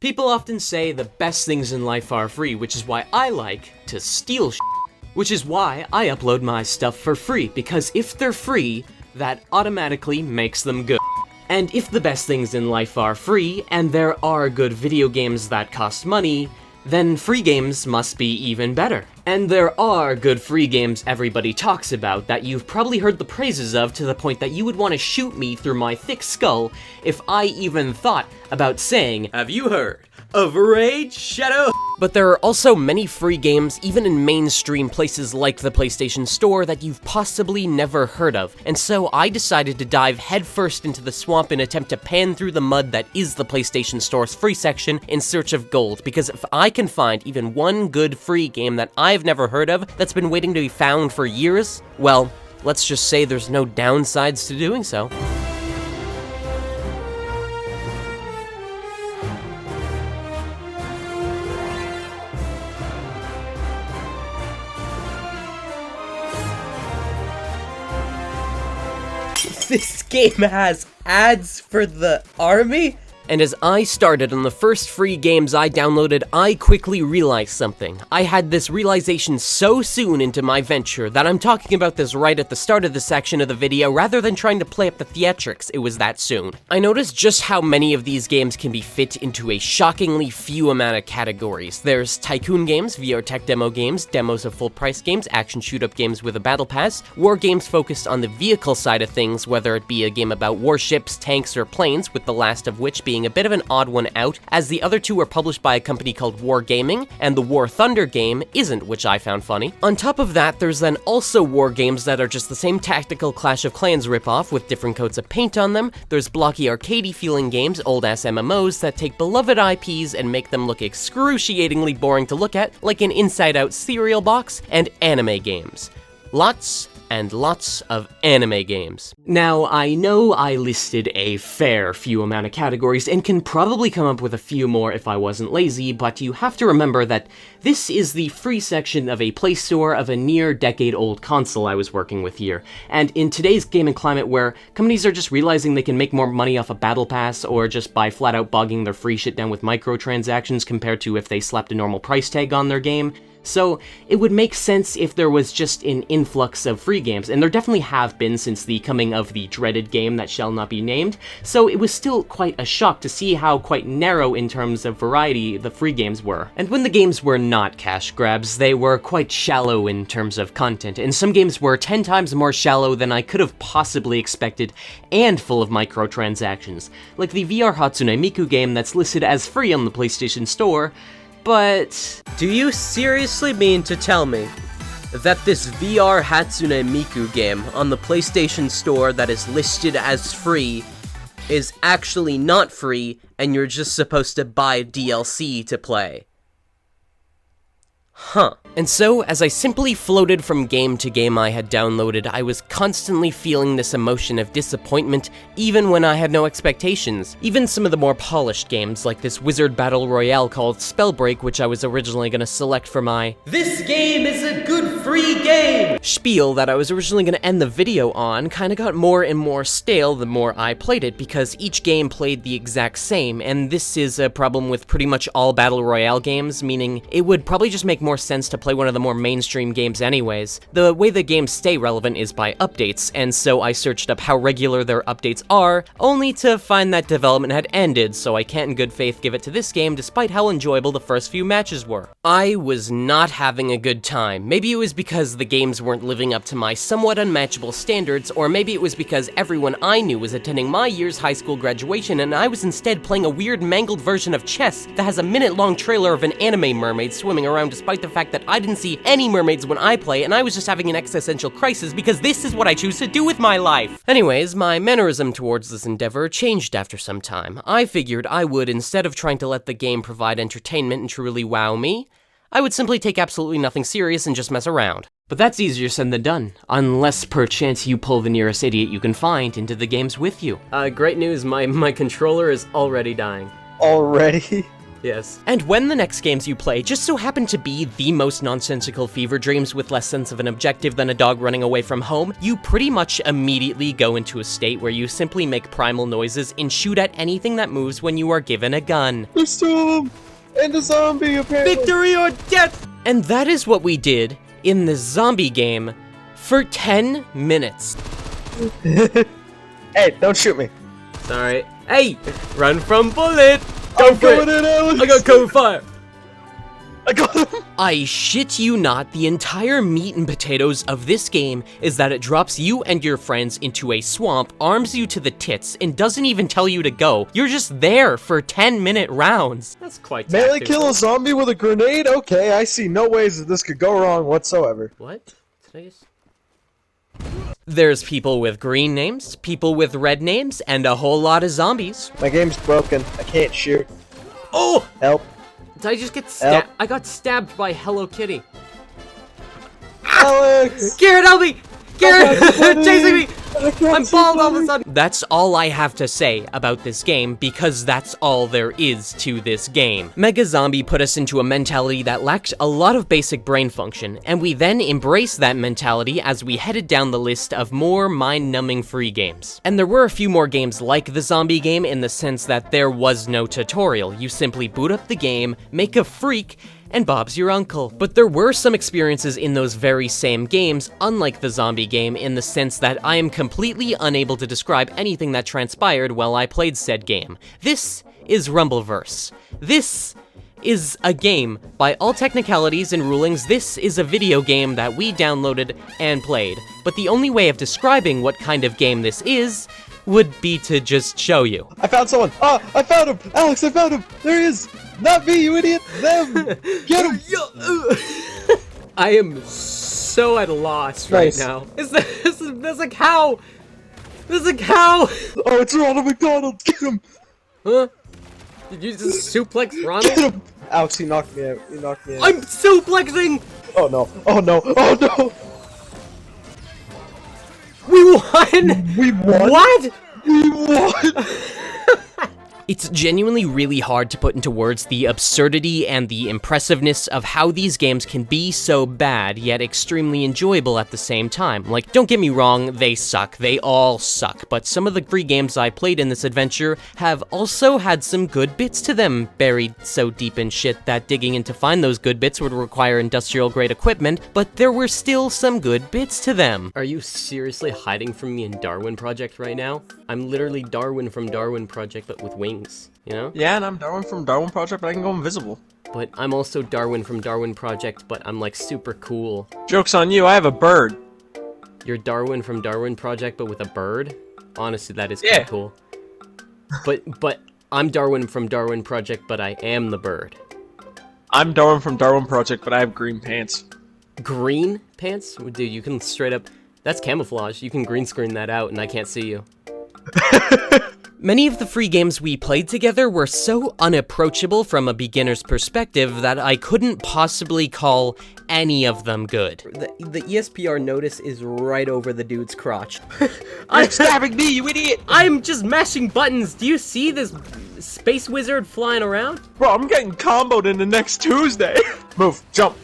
People often say the best things in life are free, which is why I like to steal shit. Which is why I upload my stuff for free, because if they're free, that automatically makes them good. And if the best things in life are free, and there are good video games that cost money, then free games must be even better. And there are good free games everybody talks about that you've probably heard the praises of to the point that you would want to shoot me through my thick skull if I even thought about saying, "Have you heard of Raid Shadow?" But there are also many free games, even in mainstream places like the PlayStation Store, that you've possibly never heard of. And so I decided to dive headfirst into the swamp and attempt to pan through the mud that is the PlayStation Store's free section in search of gold. Because if I can find even one good free game that I've never heard of that's been waiting to be found for years, well, let's just say there's no downsides to doing so. This game has ads for the army? And as I started on the first free games I downloaded, I quickly realized something. I had this realization so soon into my venture that I'm talking about this right at the start of the section of the video rather than trying to play up the theatrics, it was that soon. I noticed just how many of these games can be fit into a shockingly few amount of categories. There's tycoon games, VR tech demo games, demos of full price games, action shoot-up games with a battle pass, war games focused on the vehicle side of things, whether it be a game about warships, tanks, or planes, with the last of which being a bit of an odd one out, as the other two are published by a company called War Gaming, and the War Thunder game isn't, which I found funny. On top of that, there's then also war games that are just the same tactical Clash of Clans ripoff with different coats of paint on them. There's blocky arcadey feeling games, old-ass MMOs, that take beloved IPs and make them look excruciatingly boring to look at, like an Inside Out cereal box, and anime games. Lots and lots of anime games. Now, I know I listed a fair few amount of categories and can probably come up with a few more if I wasn't lazy, but you have to remember that this is the free section of a Play Store of a near decade-old console I was working with here. And in today's gaming climate where companies are just realizing they can make more money off a battle pass or just by flat-out bogging their free shit down with microtransactions compared to if they slapped a normal price tag on their game, so it would make sense if there was just an influx of free games, and there definitely have been since the coming of the dreaded game that shall not be named, so it was still quite a shock to see how quite narrow in terms of variety the free games were. And when the games were not cash grabs, they were quite shallow in terms of content, and some games were 10 times more shallow than I could have possibly expected, and full of microtransactions, like the VR Hatsune Miku game that's listed as free on the PlayStation Store. But do you seriously mean to tell me that this VR Hatsune Miku game on the PlayStation Store that is listed as free is actually not free and you're just supposed to buy DLC to play? Huh. And so, as I simply floated from game to game I had downloaded, I was constantly feeling this emotion of disappointment, even when I had no expectations. Even some of the more polished games, like this wizard battle royale called Spellbreak, which I was originally gonna select for my "This game is a good free game" spiel that I was originally gonna end the video on, kinda got more and more stale the more I played it, because each game played the exact same, and this is a problem with pretty much all battle royale games, meaning it would probably just make more sense to play one of the more mainstream games anyways. The way the games stay relevant is by updates, and so I searched up how regular their updates are, only to find that development had ended, so I can't in good faith give it to this game despite how enjoyable the first few matches were. I was not having a good time. Maybe it was because the games weren't living up to my somewhat unmatchable standards, or maybe it was because everyone I knew was attending my year's high school graduation and I was instead playing a weird mangled version of chess that has a minute-long trailer of an anime mermaid swimming around despite the fact that I didn't see any mermaids when I play, and I was just having an existential crisis because this is what I choose to do with my life. Anyways, my mannerism towards this endeavor changed after some time. I figured I would, instead of trying to let the game provide entertainment and truly wow me, I would simply take absolutely nothing serious and just mess around. But that's easier said than done, unless perchance you pull the nearest idiot you can find into the games with you. Great news, my controller is already dying. Already? Yes. And when the next games you play just so happen to be the most nonsensical fever dreams with less sense of an objective than a dog running away from home, you pretty much immediately go into a state where you simply make primal noises and shoot at anything that moves when you are given a gun. There's two of them! And a zombie, apparently! Victory or death! And that is what we did in the zombie game for 10 minutes. Hey, don't shoot me. Sorry. Hey! Run from bullet! I'm going in, Alex! I got cover fire! I got him! I shit you not, the entire meat and potatoes of this game is that it drops you and your friends into a swamp, arms you to the tits, and doesn't even tell you to go. You're just there for 10-minute rounds. That's quite Melee tactical. kill a zombie with a grenade? Okay, I see no ways that this could go wrong whatsoever. What? Today's... There's people with green names, people with red names, and a whole lot of zombies. My game's broken. I can't shoot. Oh! Help. Did I just get stabbed? I got stabbed by Hello Kitty. Alex! Garrett, help me! Garrett! Buddy. Chasing me! I can't I'm see, bald all of a buddy. sudden. That's all I have to say about this game, because that's all there is to this game. Mega Zombie put us into a mentality that lacked a lot of basic brain function, and we then embraced that mentality as we headed down the list of more mind-numbing free games. And there were a few more games like the zombie game in the sense that there was no tutorial. You simply boot up the game, make a freak, and Bob's your uncle. But there were some experiences in those very same games, unlike the zombie game, in the sense that I am completely unable to describe anything that transpired while I played said game. This is Rumbleverse. This is a game. By all technicalities and rulings, this is a video game that we downloaded and played. But the only way of describing what kind of game this is would be to just show you. I found someone! Ah! I found him! Alex, I found him! There he is! Not me, you idiot! Them! Get him! I am so at a loss Nice. right now. There's a cow! There's a cow! Oh, it's Ronald McDonald! Get him! Huh? Did you just suplex Get Ronald? him! Alex, he knocked me out. He knocked me out. I'm suplexing! Oh no! Oh no! Oh no! We won! We won! What? We won! It's genuinely really hard to put into words the absurdity and the impressiveness of how these games can be so bad, yet extremely enjoyable at the same time. Like, don't get me wrong, they suck. They all suck. But some of the free games I played in this adventure have also had some good bits to them, buried so deep in shit that digging in to find those good bits would require industrial-grade equipment, but there were still some good bits to them. Are you seriously hiding from me in Darwin Project right now? I'm literally Darwin from Darwin Project, but with wings, you know? Yeah, and I'm Darwin from Darwin Project, but I can go invisible. But I'm also Darwin from Darwin Project, but I'm like super cool. Joke's on you, I have a bird. You're Darwin from Darwin Project, but with a bird? Honestly, that is Yeah. kinda cool. But I'm Darwin from Darwin Project, but I am the bird. I'm Darwin from Darwin Project, but I have green pants. Green pants? Dude, you can straight up... That's camouflage. You can green screen that out and I can't see you. Many of the free games we played together were so unapproachable from a beginner's perspective that I couldn't possibly call any of them good. The ESPR notice is right over the dude's crotch. I'm stabbing me, you idiot! I'm just mashing buttons. Do you see this space wizard flying around? Bro, I'm getting comboed in the next Tuesday. Move, jump.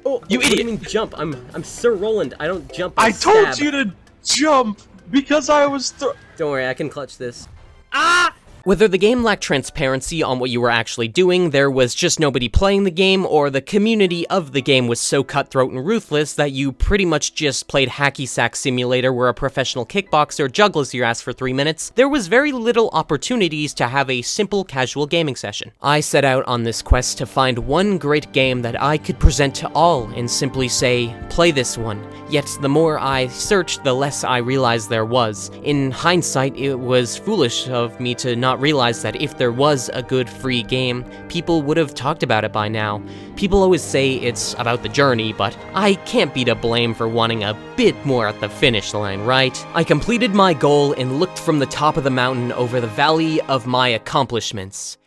Oh, You what do idiot. you mean jump? I'm Sir Roland. I don't jump. I told stab. you to jump because I was Don't worry, I can clutch this. Ah! Whether the game lacked transparency on what you were actually doing, there was just nobody playing the game, or the community of the game was so cutthroat and ruthless that you pretty much just played hacky sack simulator where a professional kickboxer juggles your ass for 3 minutes, there was very little opportunities to have a simple casual gaming session. I set out on this quest to find one great game that I could present to all and simply say, play this one. Yet the more I searched, the less I realized there was. In hindsight, it was foolish of me to not realize that if there was a good free game, people would have talked about it by now. People always say it's about the journey, but I can't be to blame for wanting a bit more at the finish line, right? I completed my goal and looked from the top of the mountain over the valley of my accomplishments.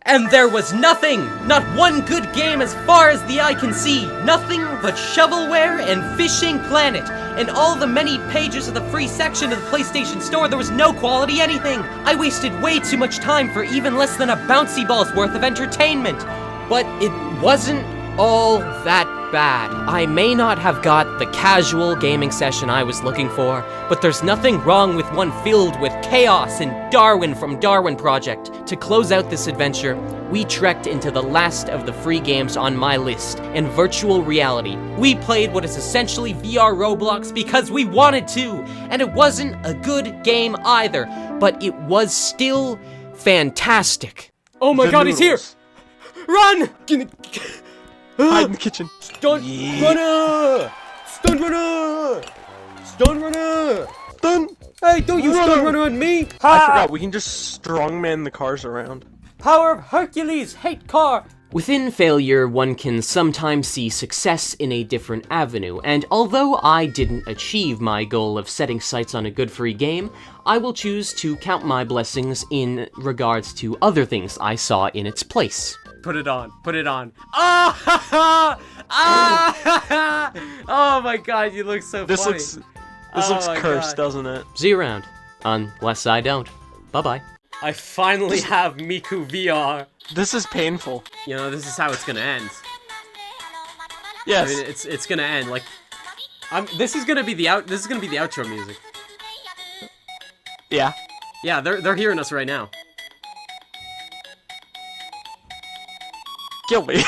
And there was nothing! Not one good game as far as the eye can see! Nothing but shovelware and Fishing Planet! And all the many pages of the free section of the PlayStation Store, there was no quality anything! I wasted way too much time for even less than a bouncy ball's worth of entertainment! But it wasn't all that bad. I may not have got the casual gaming session I was looking for, but there's nothing wrong with one filled with chaos and Darwin from Darwin Project. To close out this adventure, we trekked into the last of the free games on my list, in virtual reality. We played what is essentially VR Roblox because we wanted to, and it wasn't a good game either, but it was still fantastic. Oh my god, he's here! Run! Hide in the kitchen. Stunt runner! Stunt runner! Stunt runner! Stunt! Hey, don't use stunt runner on me! I forgot, we can just strongman the cars around. Power of Hercules! Hate car! Within failure, one can sometimes see success in a different avenue, and although I didn't achieve my goal of setting sights on a good free game, I will choose to count my blessings in regards to other things I saw in its place. Put it on. Put it on. Ah! Ah! Oh my god, you look so This funny. looks cursed, doesn't it? See you around. Unless I don't. Bye-bye. I finally have Miku VR. This is painful. You know, this is how it's gonna end. Yes. I mean, it's gonna end like this is gonna be the outro music. Yeah. Yeah, they're hearing us right now. Kill me.